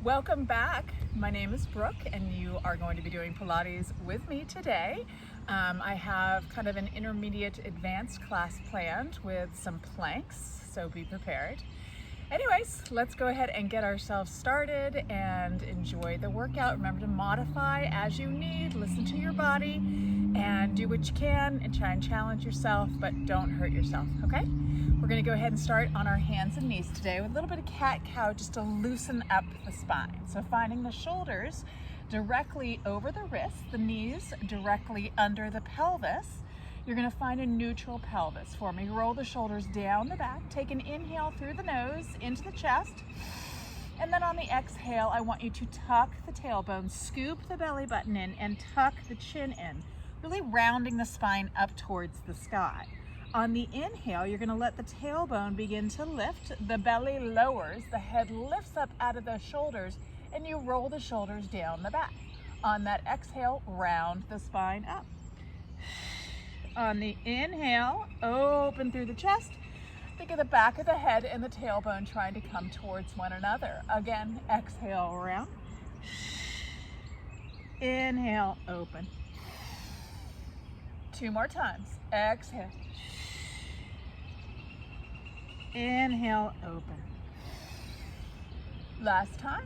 Welcome back. My name is Brooke and you are going to be doing Pilates with me today. I have kind of an intermediate advanced class planned with some planks, so be prepared. Anyways, let's go ahead and get ourselves started and enjoy the workout. Remember to modify as you need, listen to your body and do what you can and try and challenge yourself, but don't hurt yourself, okay? We're gonna go ahead and start on our hands and knees today with a little bit of cat-cow just to loosen up the spine. So finding the shoulders directly over the wrists, the knees directly under the pelvis. You're gonna find a neutral pelvis for me. Roll the shoulders down the back, take an inhale through the nose into the chest, and then on the exhale, I want you to tuck the tailbone, scoop the belly button in, and tuck the chin in, really rounding the spine up towards the sky. On the inhale, you're gonna let the tailbone begin to lift, the belly lowers, the head lifts up out of the shoulders, and you roll the shoulders down the back. On that exhale, round the spine up. On the inhale, open through the chest. Think of the back of the head and the tailbone trying to come towards one another. Again, exhale, round. Inhale, open. Two more times. Exhale. Inhale, open. Last time.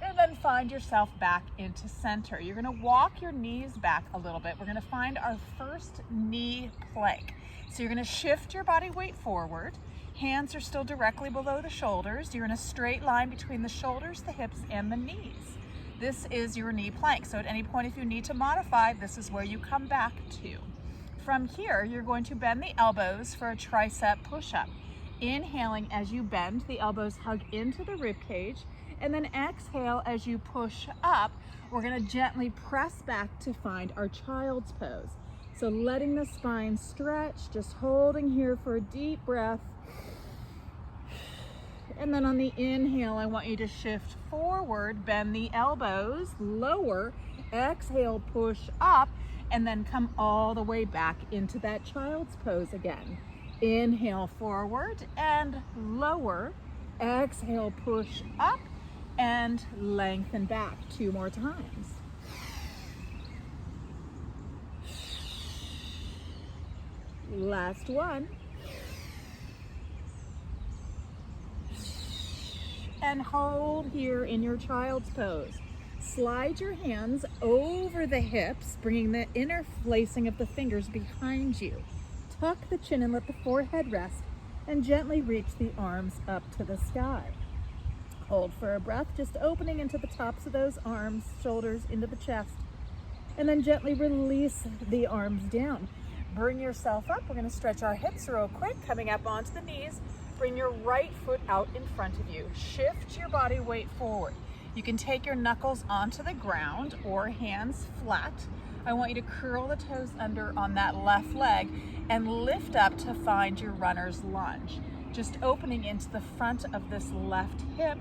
And then find yourself back into center. You're gonna walk your knees back a little bit. We're gonna find our first knee plank. So you're gonna shift your body weight forward. Hands are still directly below the shoulders. You're in a straight line between the shoulders, the hips, and the knees. This is your knee plank. So at any point, if you need to modify, this is where you come back to. From here, you're going to bend the elbows for a tricep push-up. Inhaling as you bend, the elbows hug into the rib cage, and then exhale as you push up. We're gonna gently press back to find our child's pose. So letting the spine stretch, just holding here for a deep breath. And then on the inhale, I want you to shift forward, bend the elbows, lower, exhale, push up, and then come all the way back into that child's pose again. Inhale forward and lower, exhale, push up, and lengthen back. Two more times. Last one. And hold here in your child's pose. Slide your hands over the hips, bringing the interlacing of the fingers behind you. Tuck the chin and let the forehead rest, and gently reach the arms up to the sky. Hold for a breath, just opening into the tops of those arms, shoulders into the chest, and then gently release the arms down. Bring yourself up. We're gonna stretch our hips real quick, coming up onto the knees. Bring your right foot out in front of you. Shift your body weight forward. You can take your knuckles onto the ground or hands flat. I want you to curl the toes under on that left leg and lift up to find your runner's lunge. Just opening into the front of this left hip,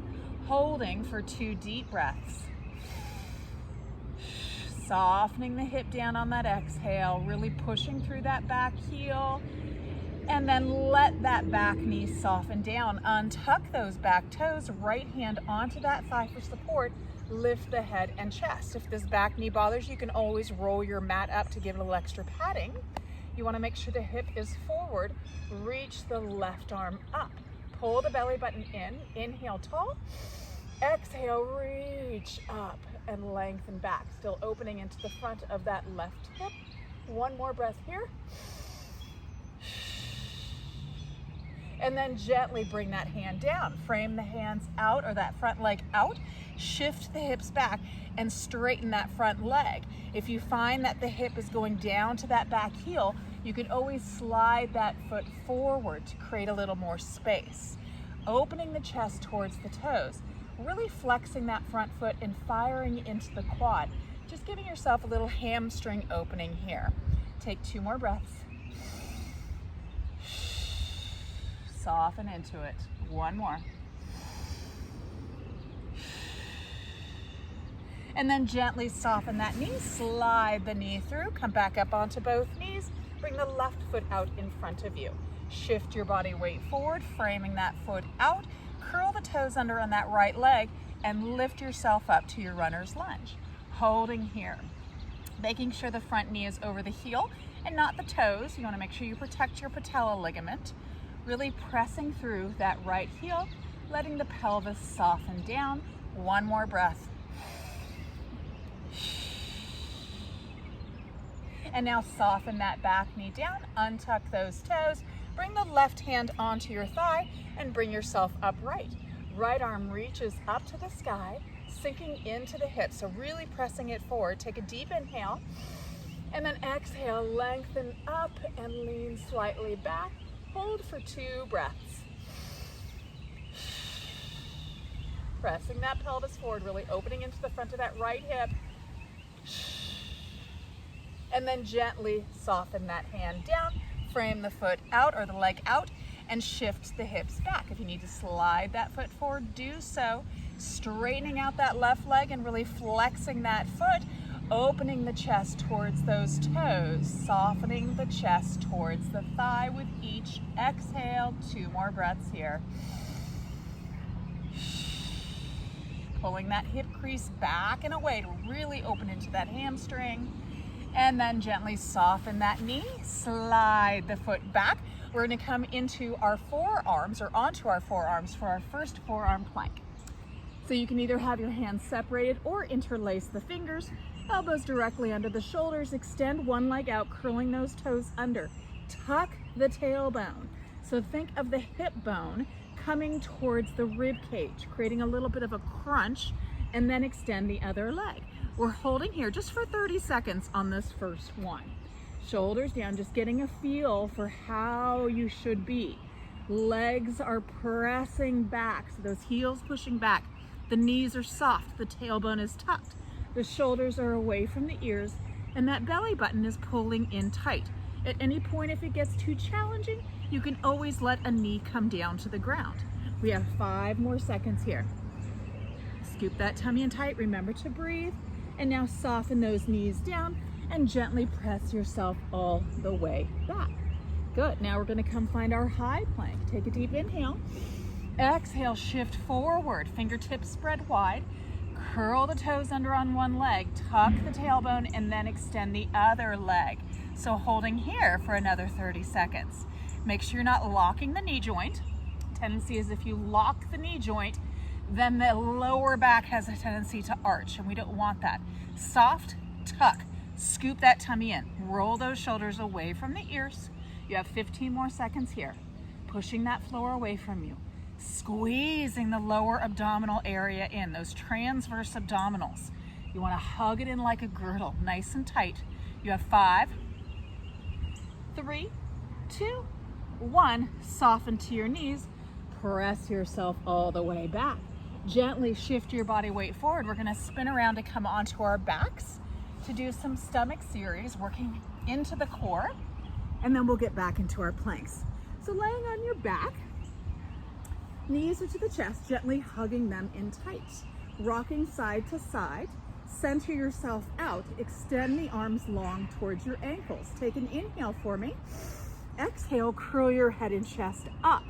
holding for 2 deep breaths. Softening the hip down on that exhale, really pushing through that back heel. And then let that back knee soften down. Untuck those back toes, right hand onto that thigh for support. Lift the head and chest. If this back knee bothers you, you can always roll your mat up to give it a little extra padding. You wanna make sure the hip is forward. Reach the left arm up. Pull the belly button in. Inhale tall. Exhale, reach up and lengthen back. Still opening into the front of that left hip. One more breath here. And then gently bring that hand down. Frame the hands out or that front leg out. Shift the hips back and straighten that front leg. If you find that the hip is going down to that back heel, you can always slide that foot forward to create a little more space. Opening the chest towards the toes. Really flexing that front foot and firing into the quad. Just giving yourself a little hamstring opening here. Take 2 more breaths. Soften into it. One more. And then gently soften that knee, slide the knee through, come back up onto both knees, bring the left foot out in front of you. Shift your body weight forward, framing that foot out. Curl the toes under on that right leg and lift yourself up to your runner's lunge. Holding here. Making sure the front knee is over the heel and not the toes. You want to make sure you protect your patella ligament. Really pressing through that right heel, letting the pelvis soften down. One more breath. And now soften that back knee down, untuck those toes, bring the left hand onto your thigh and bring yourself upright. Right arm reaches up to the sky, sinking into the hips, so really pressing it forward. Take a deep inhale, and then exhale, lengthen up and lean slightly back. Hold for 2 breaths. Pressing that pelvis forward, really opening into the front of that right hip. And then gently soften that hand down, frame the foot out or the leg out, and shift the hips back. If you need to slide that foot forward, do so. Straightening out that left leg and really flexing that foot, opening the chest towards those toes, softening the chest towards the thigh with each exhale. 2 more breaths here. Pulling that hip crease back and away to really open into that hamstring. And then gently soften that knee, slide the foot back. We're going to come into our forearms or onto our forearms for our first forearm plank. So you can either have your hands separated or interlace the fingers, elbows directly under the shoulders, extend one leg out, curling those toes under. Tuck the tailbone. So think of the hip bone coming towards the rib cage, creating a little bit of a crunch, and then extend the other leg. We're holding here just for 30 seconds on this first one. Shoulders down, just getting a feel for how you should be. Legs are pressing back, so those heels pushing back. The knees are soft, the tailbone is tucked. The shoulders are away from the ears, and that belly button is pulling in tight. At any point, if it gets too challenging, you can always let a knee come down to the ground. We have 5 more seconds here. Scoop that tummy in tight, remember to breathe. And now soften those knees down and gently press yourself all the way back. Good, now we're gonna come find our high plank. Take a deep inhale. Exhale, shift forward, fingertips spread wide. Curl the toes under on one leg, tuck the tailbone, and then extend the other leg. So holding here for another 30 seconds. Make sure you're not locking the knee joint. Tendency is if you lock the knee joint, then the lower back has a tendency to arch, and we don't want that. Soft tuck, scoop that tummy in, roll those shoulders away from the ears. You have 15 more seconds here. Pushing that floor away from you, squeezing the lower abdominal area in, those transverse abdominals. You want to hug it in like a girdle, nice and tight. You have 5, 3, 2, 1. Soften to your knees, press yourself all the way back. Gently shift your body weight forward. We're going to spin around to come onto our backs to do some stomach series, working into the core, and then we'll get back into our planks. So laying on your back, knees are to the chest, gently hugging them in tight. Rocking side to side, center yourself out, extend the arms long towards your ankles. Take an inhale for me. Exhale, curl your head and chest up.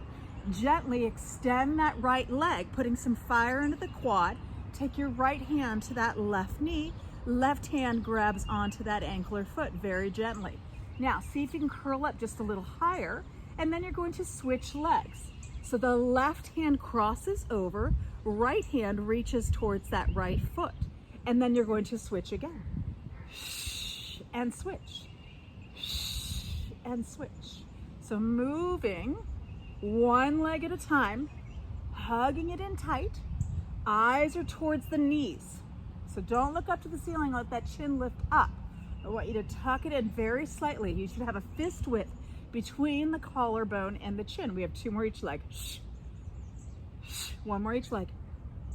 Gently extend that right leg, putting some fire into the quad. Take your right hand to that left knee. Left hand grabs onto that ankle or foot very gently. Now, see if you can curl up just a little higher, and then you're going to switch legs. So the left hand crosses over, right hand reaches towards that right foot, and then you're going to switch again. And switch. And switch. So moving one leg at a time, hugging it in tight. Eyes are towards the knees. So don't look up to the ceiling, let that chin lift up. I want you to tuck it in very slightly. You should have a fist width between the collarbone and the chin. We have 2 more each leg. 1 more each leg.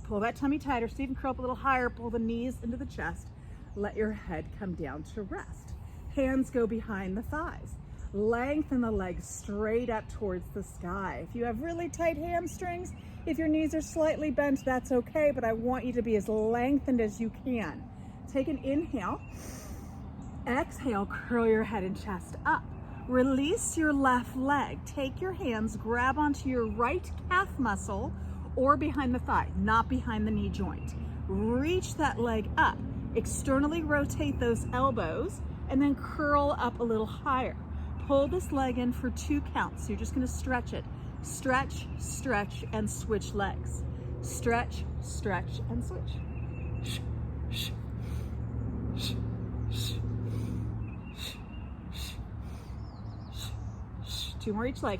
Pull that tummy tighter, so you can curl up a little higher, pull the knees into the chest. Let your head come down to rest. Hands go behind the thighs. Lengthen the legs straight up towards the sky. If you have really tight hamstrings, if your knees are slightly bent, that's okay, but I want you to be as lengthened as you can. Take an inhale. Exhale, curl your head and chest up. Release your left leg. Take your hands, grab onto your right calf muscle or behind the thigh, not behind the knee joint. Reach that leg up. Externally rotate those elbows and then curl up a little higher. Pull this leg in for 2 counts. So you're just going to stretch it. Stretch, stretch, and switch legs. Stretch, stretch, and switch. 2 more each leg.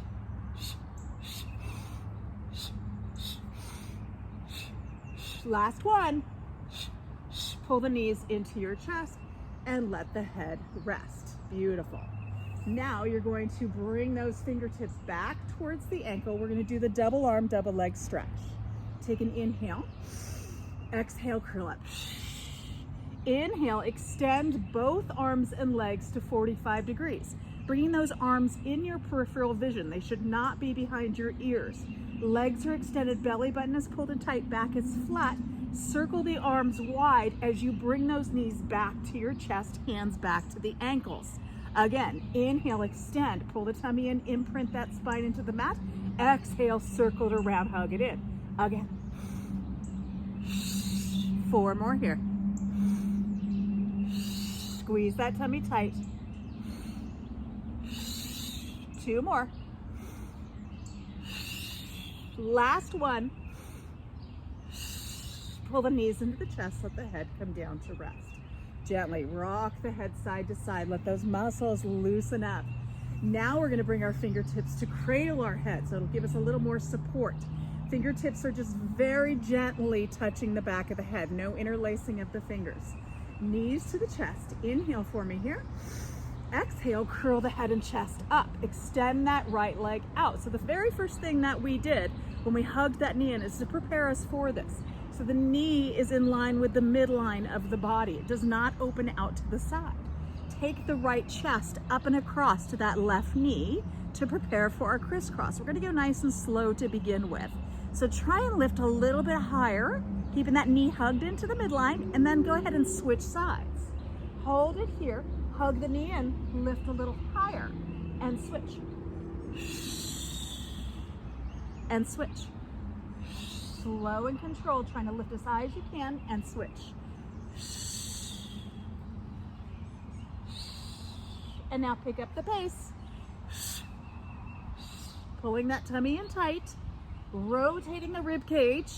Last one. Pull the knees into your chest and let the head rest. Beautiful. Now you're going to bring those fingertips back towards the ankle. We're going to do the double arm, double leg stretch. Take an inhale. Exhale, curl up. Inhale, extend both arms and legs to 45 degrees. Bringing those arms in your peripheral vision. They should not be behind your ears. Legs are extended, belly button is pulled in tight, back is flat. Circle the arms wide as you bring those knees back to your chest, hands back to the ankles. Again, inhale, extend, pull the tummy in, imprint that spine into the mat. Exhale, circle it around, hug it in. Again. 4 more here. Squeeze that tummy tight. 2 more. Last one. Pull the knees into the chest, let the head come down to rest. Gently rock the head side to side, let those muscles loosen up. Now we're going to bring our fingertips to cradle our head, so it'll give us a little more support. Fingertips are just very gently touching the back of the head, no interlacing of the fingers. Knees to the chest. Inhale for me here. Exhale, curl the head and chest up. Extend that right leg out. So the very first thing that we did when we hugged that knee in is to prepare us for this. So the knee is in line with the midline of the body. It does not open out to the side. Take the right chest up and across to that left knee to prepare for our crisscross. We're going to go nice and slow to begin with. So try and lift a little bit higher, keeping that knee hugged into the midline, and then go ahead and switch sides. Hold it here, hug the knee in, lift a little higher, and switch. And switch. Slow and controlled, trying to lift as high as you can, and switch. And now pick up the pace. Pulling that tummy in tight, rotating the rib cage,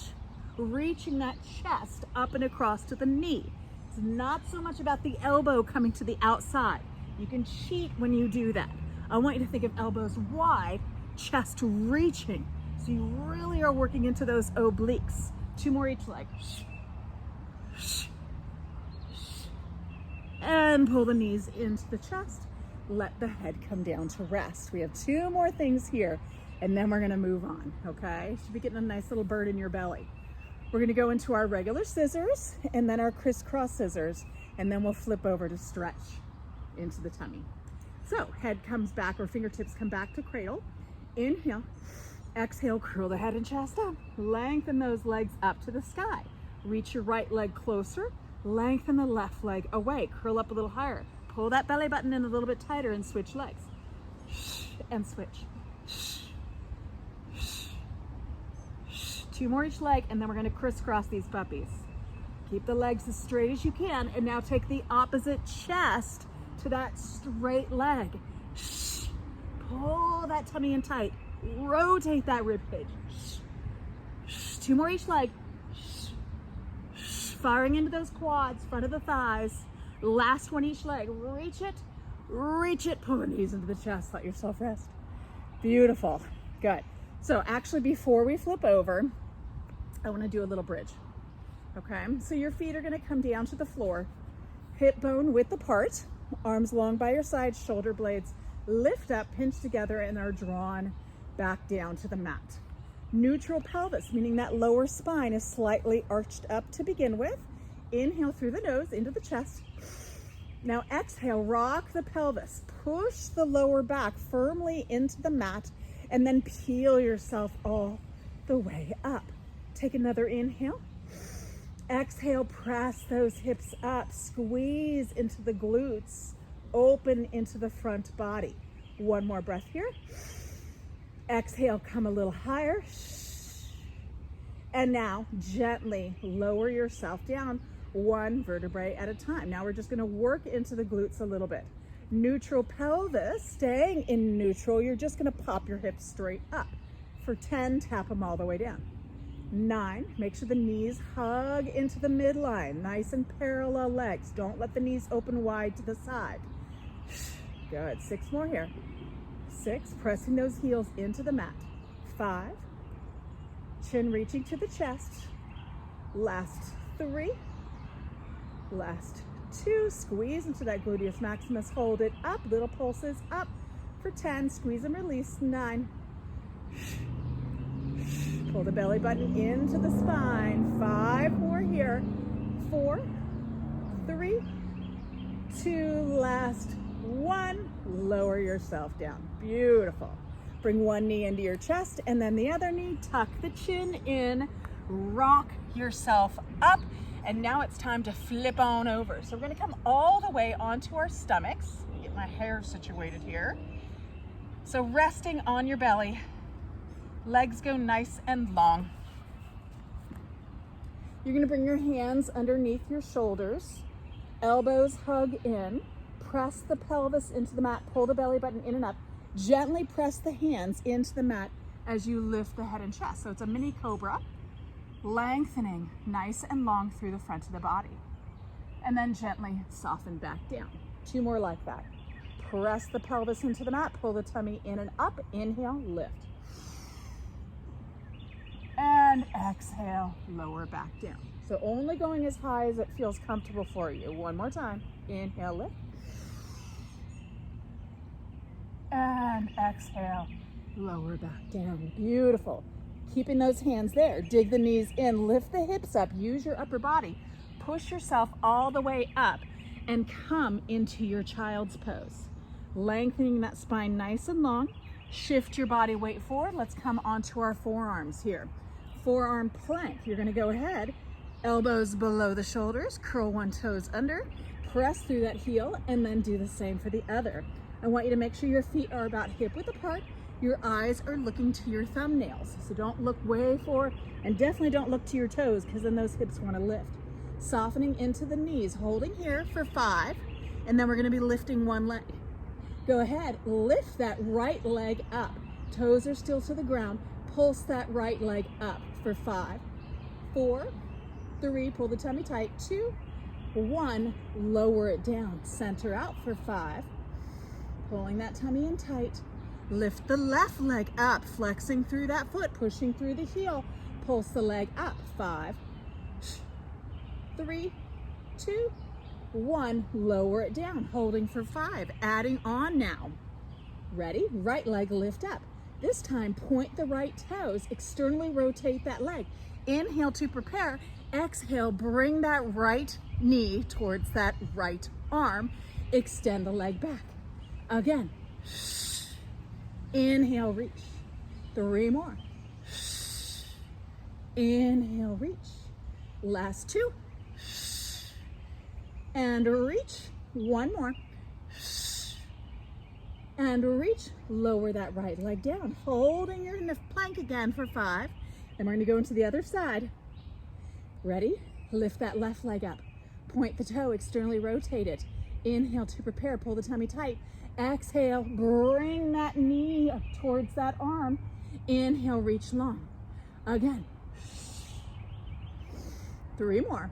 reaching that chest up and across to the knee. It's not so much about the elbow coming to the outside. You can cheat when you do that. I want you to think of elbows wide, chest reaching. So you really are working into those obliques. 2 more each leg. And pull the knees into the chest. Let the head come down to rest. We have 2 more things here, and then we're gonna move on, okay? You should be getting a nice little bird in your belly. We're gonna go into our regular scissors, and then our crisscross scissors, and then we'll flip over to stretch into the tummy. So head comes back, or fingertips come back to cradle. Inhale. Exhale, curl the head and chest up. Lengthen those legs up to the sky. Reach your right leg closer. Lengthen the left leg away. Curl up a little higher. Pull that belly button in a little bit tighter and switch legs. And switch. 2 more each leg, and then we're going to crisscross these puppies. Keep the legs as straight as you can, and now take the opposite chest to that straight leg. Pull that tummy in tight. Rotate that rib cage. 2 more each leg. Firing into those quads, front of the thighs. Last one each leg. Reach it, pull the knees into the chest, let yourself rest. Beautiful, good. So actually before we flip over, I wanna do a little bridge, okay? So your feet are gonna come down to the floor, hip bone width apart, arms long by your side, shoulder blades lift up, pinch together, and are drawn back down to the mat. Neutral pelvis, meaning that lower spine is slightly arched up to begin with. Inhale through the nose into the chest. Now exhale, rock the pelvis, push the lower back firmly into the mat, and then peel yourself all the way up. Take another inhale. Exhale, press those hips up, squeeze into the glutes, open into the front body. One more breath here. Exhale, come a little higher. And now gently lower yourself down one vertebrae at a time. Now we're just gonna work into the glutes a little bit. Neutral pelvis, staying in neutral. You're just gonna pop your hips straight up. For 10, tap them all the way down. 9, make sure the knees hug into the midline. Nice and parallel legs. Don't let the knees open wide to the side. Good, 6 more here. 6, pressing those heels into the mat. 5, chin reaching to the chest. Last 3, last 2, squeeze into that gluteus maximus, hold it up, little pulses up for 10, squeeze and release, 9. Pull the belly button into the spine, 5 more here, 4, 3, 2, last 1, lower yourself down, beautiful. Bring one knee into your chest and then the other knee, tuck the chin in, rock yourself up, and now it's time to flip on over. So we're gonna come all the way onto our stomachs. Get my hair situated here. So resting on your belly, legs go nice and long. You're gonna bring your hands underneath your shoulders, elbows hug in, press the pelvis into the mat, pull the belly button in and up, gently press the hands into the mat as you lift the head and chest. So it's a mini cobra, lengthening nice and long through the front of the body. And then gently soften back down. 2 more like that. Press the pelvis into the mat, pull the tummy in and up, inhale, lift. And exhale, lower back down. So only going as high as it feels comfortable for you. One more time, inhale, lift. And exhale, lower back down, beautiful. Keeping those hands there, dig the knees in, lift the hips up, use your upper body, push yourself all the way up and come into your child's pose. Lengthening that spine nice and long, shift your body weight forward. Let's come onto our forearms here. Forearm plank, you're gonna go ahead, elbows below the shoulders, curl one toes under, press through that heel, and then do the same for the other. I want you to make sure your feet are about hip width apart. Your eyes are looking to your thumbnails. So don't look way forward and definitely don't look to your toes because then those hips want to lift. Softening into the knees, holding here for 5, and then we're going to be lifting one leg. Go ahead, lift that right leg up. Toes are still to the ground. Pulse that right leg up for 5, 4, 3, pull the tummy tight, 2, 1, lower it down. Center out for 5, pulling that tummy in tight. Lift the left leg up, flexing through that foot, pushing through the heel. Pulse the leg up, 5, 3, 2, 1, lower it down, holding for 5, adding on now. Ready? Right leg lift up. This time, point the right toes, externally rotate that leg. Inhale to prepare, exhale, bring that right knee towards that right arm, extend the leg back. Again, inhale, reach. 3 more. Inhale, reach. Last 2. And reach. 1 more. And reach. Lower that right leg down. Holding your plank again for 5. And we're going to go into the other side. Ready? Lift that left leg up. Point the toe, externally rotate it. Inhale to prepare. Pull the tummy tight. Exhale, bring that knee up towards that arm. Inhale, reach long. Again. 3 more.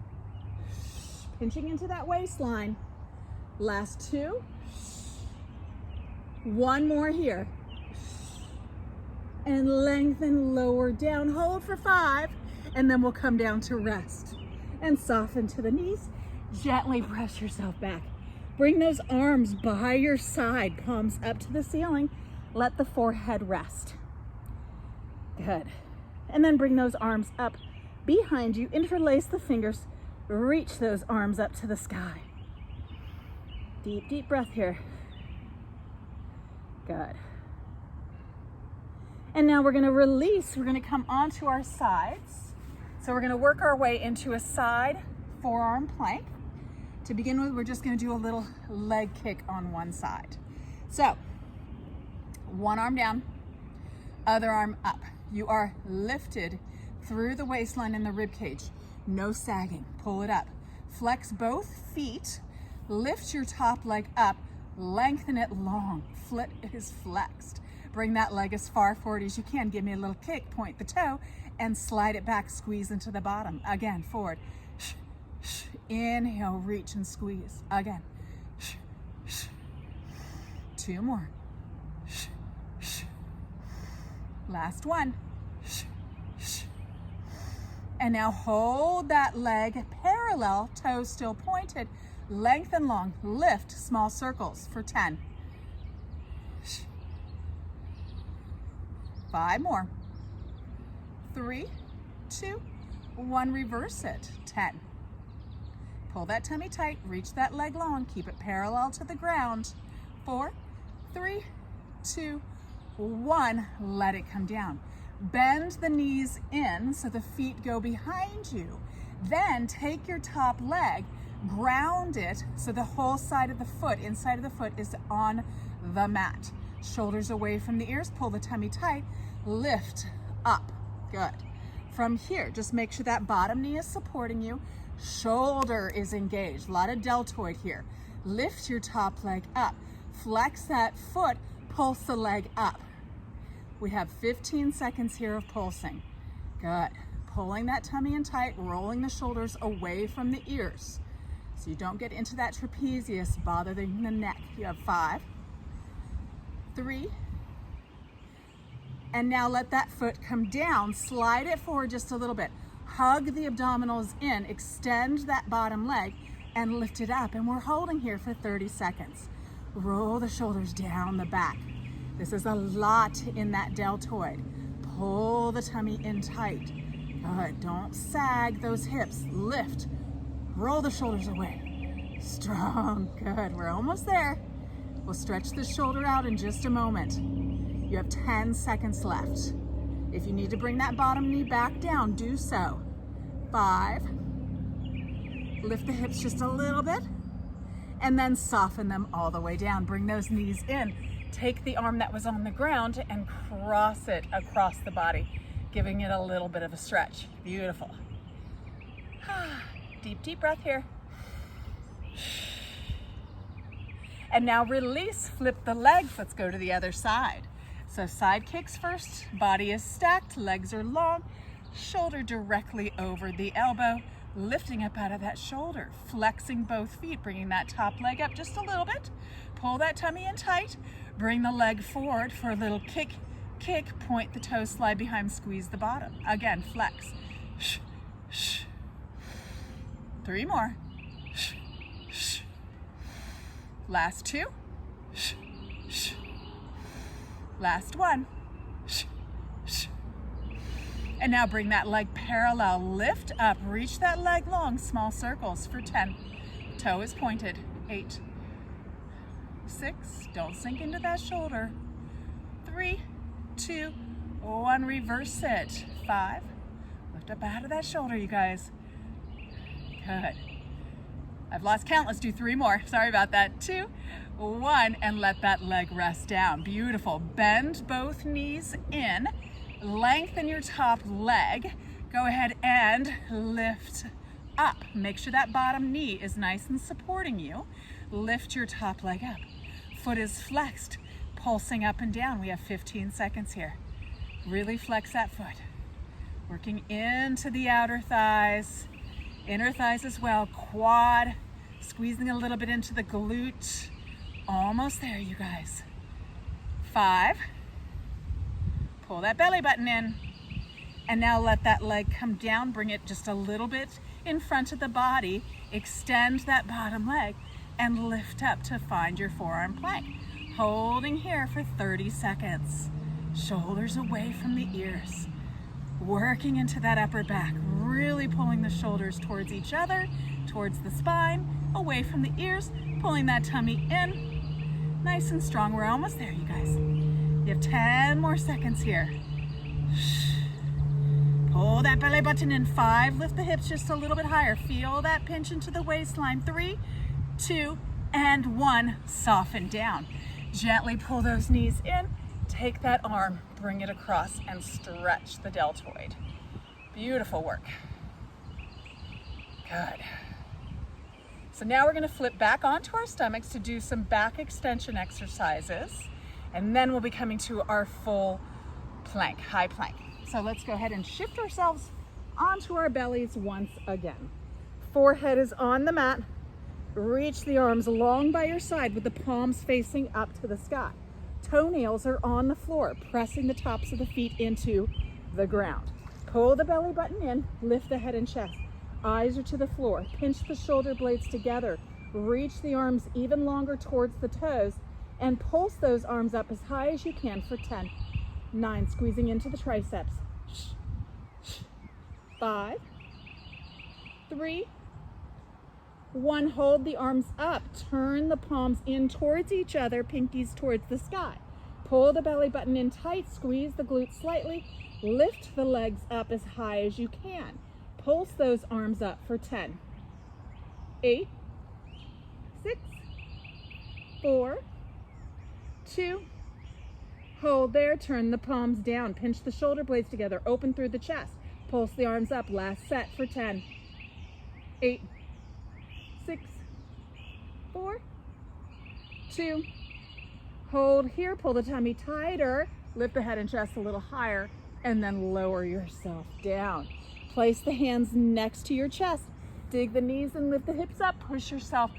Pinching into that waistline. Last 2. 1 more here. And lengthen, lower down, hold for 5. And then we'll come down to rest. And soften to the knees. Gently press yourself back. Bring those arms by your side, palms up to the ceiling. Let the forehead rest. Good. And then bring those arms up behind you. Interlace the fingers. Reach those arms up to the sky. Deep, deep breath here. Good. And now we're going to release. We're going to come onto our sides. So we're going to work our way into a side forearm plank. To begin with, we're just going to do a little leg kick on one side. So One arm down, other arm up. You are lifted through the waistline and the rib cage. No sagging, pull it up. Flex both feet, lift your top leg up, lengthen it long. Foot is flexed. Bring that leg as far forward as you can. Give me a little kick, point the toe, and slide it back, squeeze into the bottom. Again, forward. Inhale, reach and squeeze. Again. Two more. Last one. And now hold that leg parallel, toes still pointed, lengthen long, lift, small circles for 10. 5 more. 3, 2, 1, reverse it. 10. Pull that tummy tight, reach that leg long, keep it parallel to the ground. 4, 3, 2, 1, let it come down. Bend the knees in so the feet go behind you. Then take your top leg, ground it so the whole side of the foot, inside of the foot, is on the mat. Shoulders away from the ears, pull the tummy tight, lift up. Good. From here, just make sure that bottom knee is supporting you. Shoulder is engaged. A lot of deltoid here. Lift your top leg up. Flex that foot, pulse the leg up. We have 15 seconds here of pulsing. Good. Pulling that tummy in tight, rolling the shoulders away from the ears so you don't get into that trapezius bothering the neck. You have 5, 3, and now let that foot come down. Slide it forward just a little bit. Hug the abdominals in, extend that bottom leg, and lift it up. And we're holding here for 30 seconds. Roll the shoulders down the back. This is a lot in that deltoid. Pull the tummy in tight. Good. Don't sag those hips. Lift. Roll the shoulders away. Strong. Good. We're almost there. We'll stretch the shoulder out in just a moment. You have 10 seconds left. If you need to bring that bottom knee back down, do so. 5. Lift the hips just a little bit. And then soften them all the way down. Bring those knees in. Take the arm that was on the ground and cross it across the body, giving it a little bit of a stretch. Beautiful. Deep, deep breath here. And now release, flip the legs. Let's go to the other side. So side kicks first, body is stacked, legs are long, shoulder directly over the elbow, lifting up out of that shoulder, flexing both feet, bringing that top leg up just a little bit. Pull that tummy in tight, bring the leg forward for a little kick, point the toes, slide behind, squeeze the bottom. Again, flex. 3 more. Last 2. Last 1. And now bring that leg parallel, lift up, reach that leg long, small circles for 10. Toe is pointed. 8, 6, don't sink into that shoulder. 3, 2, 1, reverse it. 5, lift up out of that shoulder, you guys. Good. I've lost count. Let's do 3 more. Sorry about that. 2, 1, and let that leg rest down. Beautiful. Bend both knees in. Lengthen your top leg. Go ahead and lift up. Make sure that bottom knee is nice and supporting you. Lift your top leg up. Foot is flexed, pulsing up and down. We have 15 seconds here. Really flex that foot. Working into the outer thighs. Inner thighs as well, quad, squeezing a little bit into the glute. Almost there, you guys. 5, pull that belly button in, and now let that leg come down, bring it just a little bit in front of the body, extend that bottom leg, and lift up to find your forearm plank. Holding here for 30 seconds. Shoulders away from the ears. Working into that upper back, really pulling the shoulders towards each other, towards the spine, away from the ears, pulling that tummy in. Nice and strong. We're almost there, you guys. You have 10 more seconds here. Pull that belly button in. 5, lift the hips just a little bit higher. Feel that pinch into the waistline. 3, 2, and 1, soften down. Gently pull those knees in. take that arm, bring it across, and stretch the deltoid. Beautiful work. Good. So now we're going to flip back onto our stomachs to do some back extension exercises, and then we'll be coming to our full plank, high plank. So let's go ahead and shift ourselves onto our bellies once again. Forehead is on the mat. Reach the arms long by your side with the palms facing up to the sky. Toenails are on the floor, pressing the tops of the feet into the ground. Pull the belly button in, lift the head and chest. Eyes are to the floor. Pinch the shoulder blades together. Reach the arms even longer towards the toes and pulse those arms up as high as you can for 10, 9, squeezing into the triceps. 5, 3, 1, hold the arms up. Turn the palms in towards each other, pinkies towards the sky. Pull the belly button in tight, squeeze the glutes slightly, lift the legs up as high as you can. Pulse those arms up for 10, 8, 6, 4, 2, hold there, turn the palms down, pinch the shoulder blades together, open through the chest, pulse the arms up, last set for 10, 8, 6, 4, 2, hold here, pull the tummy tighter, lift the head and chest a little higher, and then lower yourself down. Place the hands next to your chest. Dig the knees and lift the hips up. Push yourself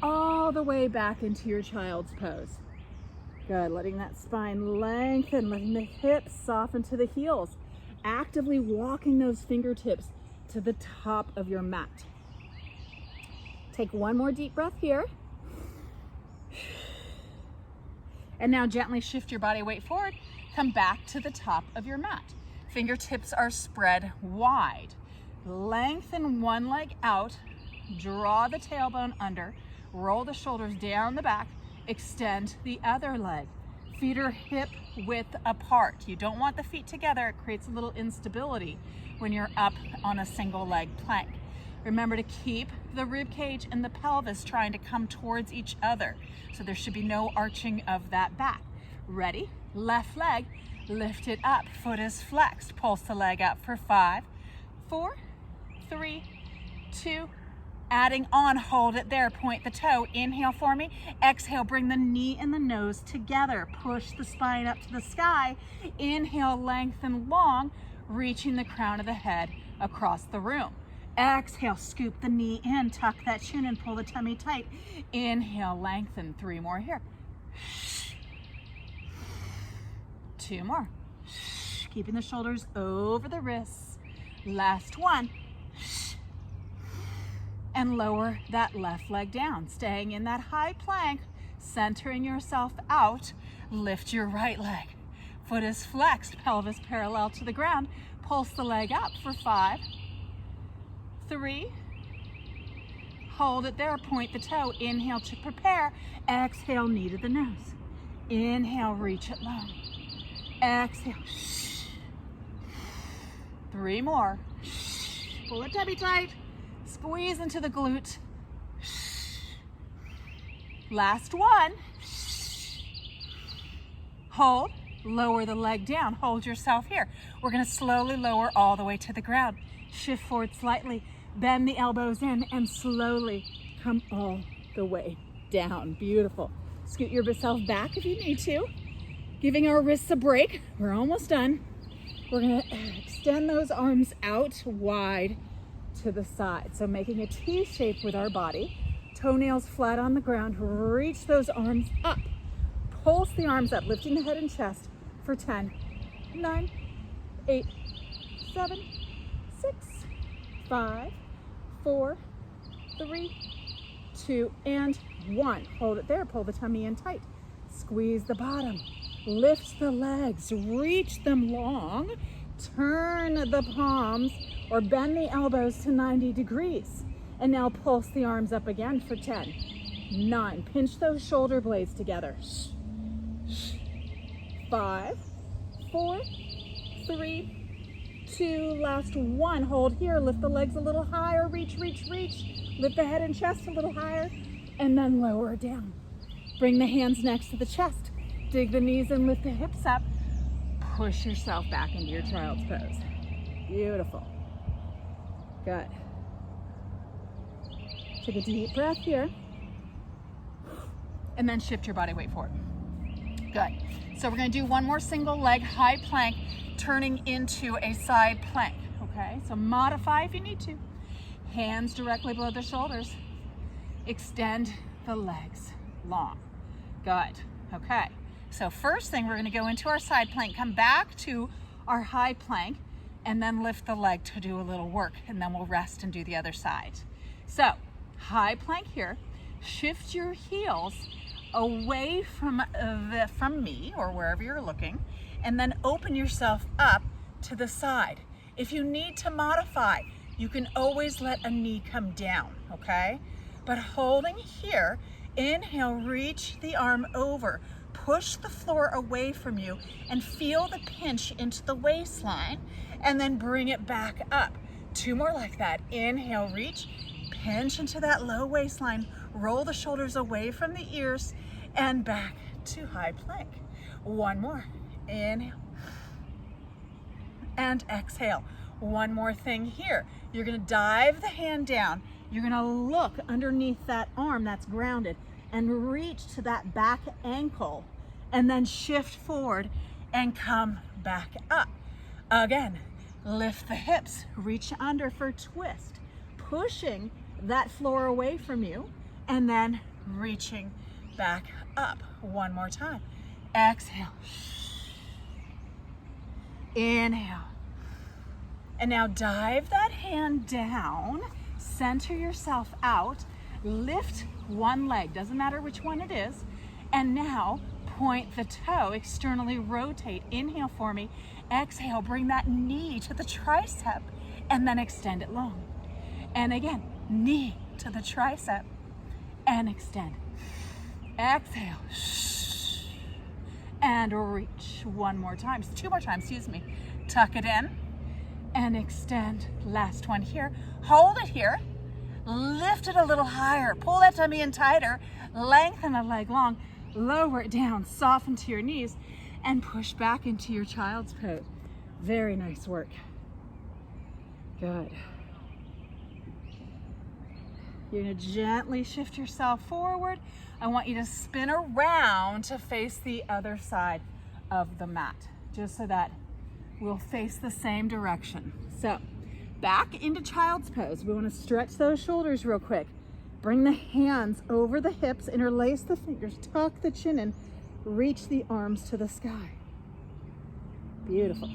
all the way back into your child's pose. Good, letting that spine lengthen, letting the hips soften to the heels. Actively walking those fingertips to the top of your mat. Take one more deep breath here. And now gently shift your body weight forward. Come back to the top of your mat. Fingertips are spread wide. Lengthen one leg out. Draw the tailbone under. Roll the shoulders down the back. Extend the other leg. Feet are hip width apart. You don't want the feet together. It creates a little instability when you're up on a single leg plank. Remember to keep the rib cage and the pelvis trying to come towards each other. So there should be no arching of that back. Ready? Left leg, lift it up. Foot is flexed. Pulse the leg up for 5, 4, 3, 2, adding on, hold it there, point the toe. Inhale for me. Exhale, bring the knee and the nose together. Push the spine up to the sky. Inhale, lengthen long, reaching the crown of the head across the room. Exhale, scoop the knee in, tuck that chin and pull the tummy tight. Inhale, lengthen. 3 more here. 2 more. Keeping the shoulders over the wrists. Last one. And lower that left leg down. Staying in that high plank, centering yourself out. Lift your right leg. Foot is flexed, pelvis parallel to the ground. Pulse the leg up for 5, 3, hold it there, point the toe. Inhale to prepare. Exhale, knee to the nose. Inhale, reach it low. Exhale. 3 more. Pull the tummy tight. Squeeze into the glute. Last one. Hold. Lower the leg down. Hold yourself here. We're going to slowly lower all the way to the ground. Shift forward slightly. Bend the elbows in and slowly come all the way down. Beautiful. Scoot yourself back if you need to. Giving our wrists a break. We're almost done. We're going to extend those arms out wide to the side. So making a T shape with our body. Toenails flat on the ground. Reach those arms up. Pulse the arms up, lifting the head and chest for 10, 9, 8, 7, 6, 5, 4, 3, 2, and 1. Hold it there. Pull the tummy in tight. Squeeze the bottom. Lift the legs. Reach them long. Turn the palms or bend the elbows to 90 degrees. And now pulse the arms up again for 10, 9. Pinch those shoulder blades together. 5, 4, 3, 2, last one. Hold here. Lift the legs a little higher. Reach, reach, reach. Lift the head and chest a little higher, and then lower down. Bring the hands next to the chest. Dig the knees in, lift the hips up. Push yourself back into your child's pose. Beautiful. Good. Take a deep breath here. And then shift your body weight forward. Good. So we're going to do one more single leg high plank, turning into a side plank. Okay, so modify if you need to. Hands directly below the shoulders. Extend the legs long. Good. Okay, so first thing, we're going to go into our side plank, come back to our high plank, and then lift the leg to do a little work, and then we'll rest and do the other side. So high plank here. Shift your heels away from me or wherever you're looking, and then open yourself up to the side. If you need to modify, you can always let a knee come down, okay? But holding here, inhale, reach the arm over, push the floor away from you, and feel the pinch into the waistline, and then bring it back up. 2 more like that. Inhale, reach, pinch into that low waistline, roll the shoulders away from the ears, and back to high plank. 1 more. Inhale and exhale. 1 more thing here. You're going to dive the hand down. You're going to look underneath that arm that's grounded and reach to that back ankle, and then shift forward and come back up. Again, lift the hips, reach under for twist, pushing that floor away from you, and then reaching back up. 1 more time. Exhale. Inhale. And now dive that hand down, center yourself out, lift one leg, doesn't matter which one it is, and now point the toe, externally rotate. Inhale for me. Exhale, bring that knee to the tricep, and then extend it long. And again, knee to the tricep, and extend. Exhale. And reach. 1 more time. 2 more times, excuse me. Tuck it in and extend. Last one here. Hold it here. Lift it a little higher. Pull that tummy in tighter. Lengthen the leg long. Lower it down. Soften to your knees and push back into your child's pose. Very nice work. Good. You're going to gently shift yourself forward. I want you to spin around to face the other side of the mat, just so that we'll face the same direction. So back into child's pose. We want to stretch those shoulders real quick. Bring the hands over the hips, interlace the fingers, tuck the chin in, reach the arms to the sky. Beautiful.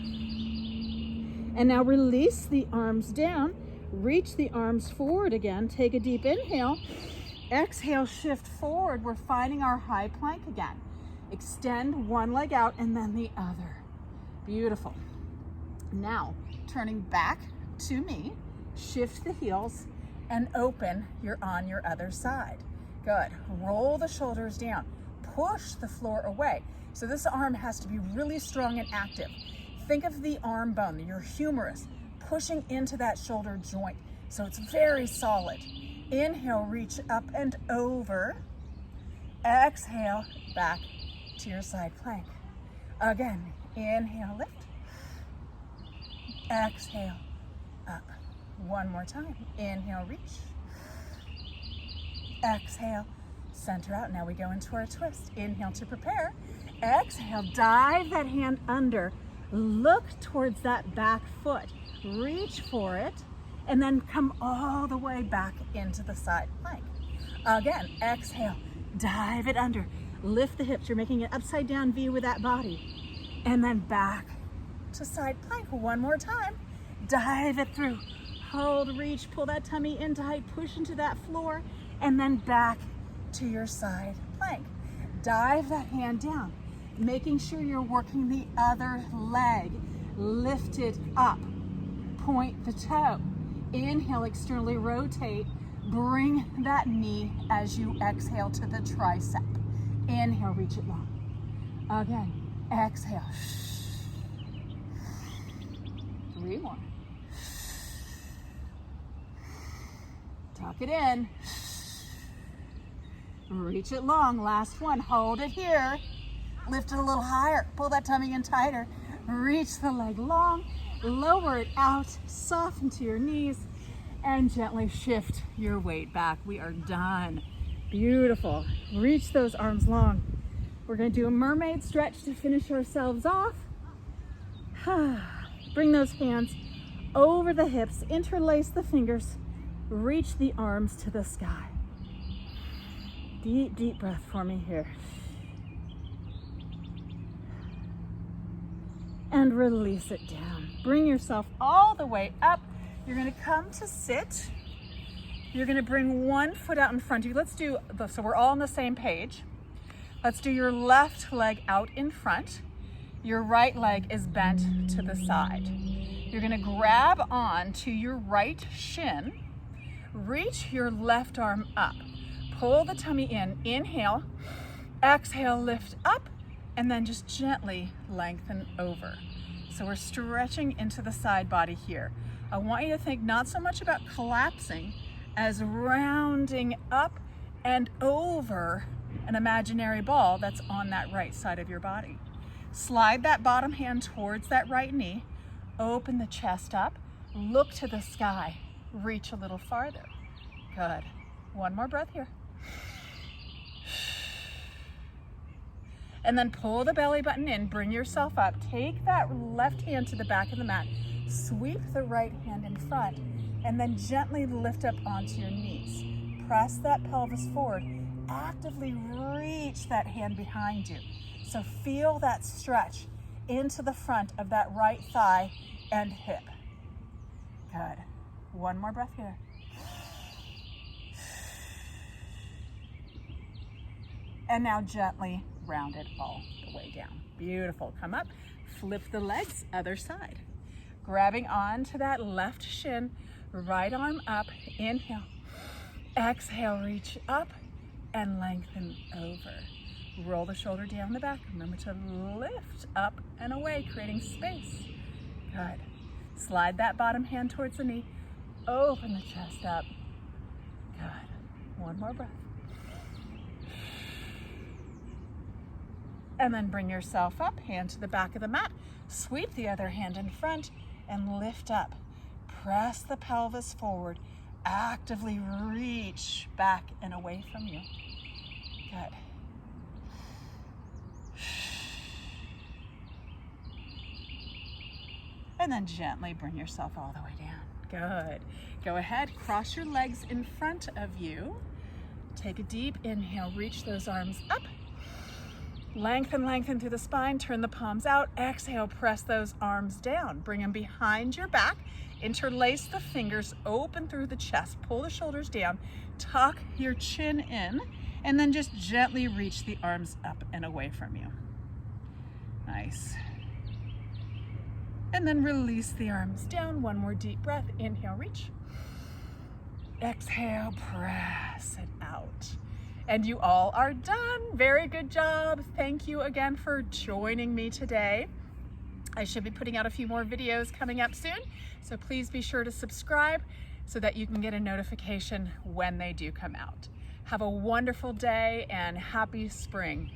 And now release the arms down, reach the arms forward again, take a deep inhale, exhale, shift forward. We're finding our high plank again. Extend one leg out and then the other. Beautiful. Now, turning back to me, shift the heels and open, you're on your other side. Good. Roll the shoulders down, push the floor away. So this arm has to be really strong and active. Think of the arm bone, your humerus, pushing into that shoulder joint. So it's very solid. Inhale, reach up and over. Exhale, back to your side plank. Again, inhale, lift. Exhale, up. 1 more time. Inhale, reach. Exhale, center out. Now we go into our twist. Inhale to prepare. Exhale, dive that hand under. Look towards that back foot. Reach for it, and then come all the way back into the side plank. Again, exhale, dive it under. Lift the hips. You're making an upside down V with that body. And then back to side plank. 1 more time. Dive it through. Hold, reach, pull that tummy in tight, push into that floor, and then back to your side plank. Dive that hand down, making sure you're working the other leg. Lift it up. Point the toe. Inhale, externally rotate. Bring that knee as you exhale to the tricep. Inhale, reach it long. Again, exhale. 3 more. Tuck it in. Reach it long. Last one. Hold it here. Lift it a little higher. Pull that tummy in tighter. Reach the leg long. Lower it out. Soften to your knees. And gently shift your weight back. We are done. Beautiful. Reach those arms long. We're going to do a mermaid stretch to finish ourselves off. Bring those hands over the hips. Interlace the fingers. Reach the arms to the sky. Deep, deep breath for me here. And release it down. Bring yourself all the way up. You're gonna come to sit. You're gonna bring one foot out in front of you. Let's do, so we're all on the same page. Let's do your left leg out in front. Your right leg is bent to the side. You're gonna grab on to your right shin. Reach your left arm up. Pull the tummy in. Inhale. Exhale, lift up. And then just gently lengthen over. So we're stretching into the side body here. I want you to think not so much about collapsing as rounding up and over an imaginary ball that's on that right side of your body. Slide that bottom hand towards that right knee. Open the chest up. Look to the sky. Reach a little farther. Good. One more breath here. And then pull the belly button in, bring yourself up. Take that left hand to the back of the mat. Sweep the right hand in front, and then gently lift up onto your knees. Press that pelvis forward. Actively reach that hand behind you. So feel that stretch into the front of that right thigh and hip. Good. One more breath here. And now gently round it all the way down. Beautiful. Come up, flip the legs, other side. Grabbing on to that left shin, right arm up, inhale. Exhale, reach up and lengthen over. Roll the shoulder down the back. Remember to lift up and away, creating space. Good. Slide that bottom hand towards the knee. Open the chest up. Good. One more breath. And then bring yourself up, hand to the back of the mat. Sweep the other hand in front and lift up. Press the pelvis forward. Actively reach back and away from you. Good. And then gently bring yourself all the way down. Good. Go ahead, cross your legs in front of you. Take a deep inhale, reach those arms up. Lengthen, lengthen through the spine, turn the palms out. Exhale, press those arms down. Bring them behind your back. Interlace the fingers, open through the chest. Pull the shoulders down, tuck your chin in, and then just gently reach the arms up and away from you. Nice. And then release the arms down. One more deep breath. Inhale, reach. Exhale, press it out. And you all are done. Very good job. Thank you again for joining me today. I should be putting out a few more videos coming up soon, so please be sure to subscribe so that you can get a notification when they do come out. Have a wonderful day and happy spring.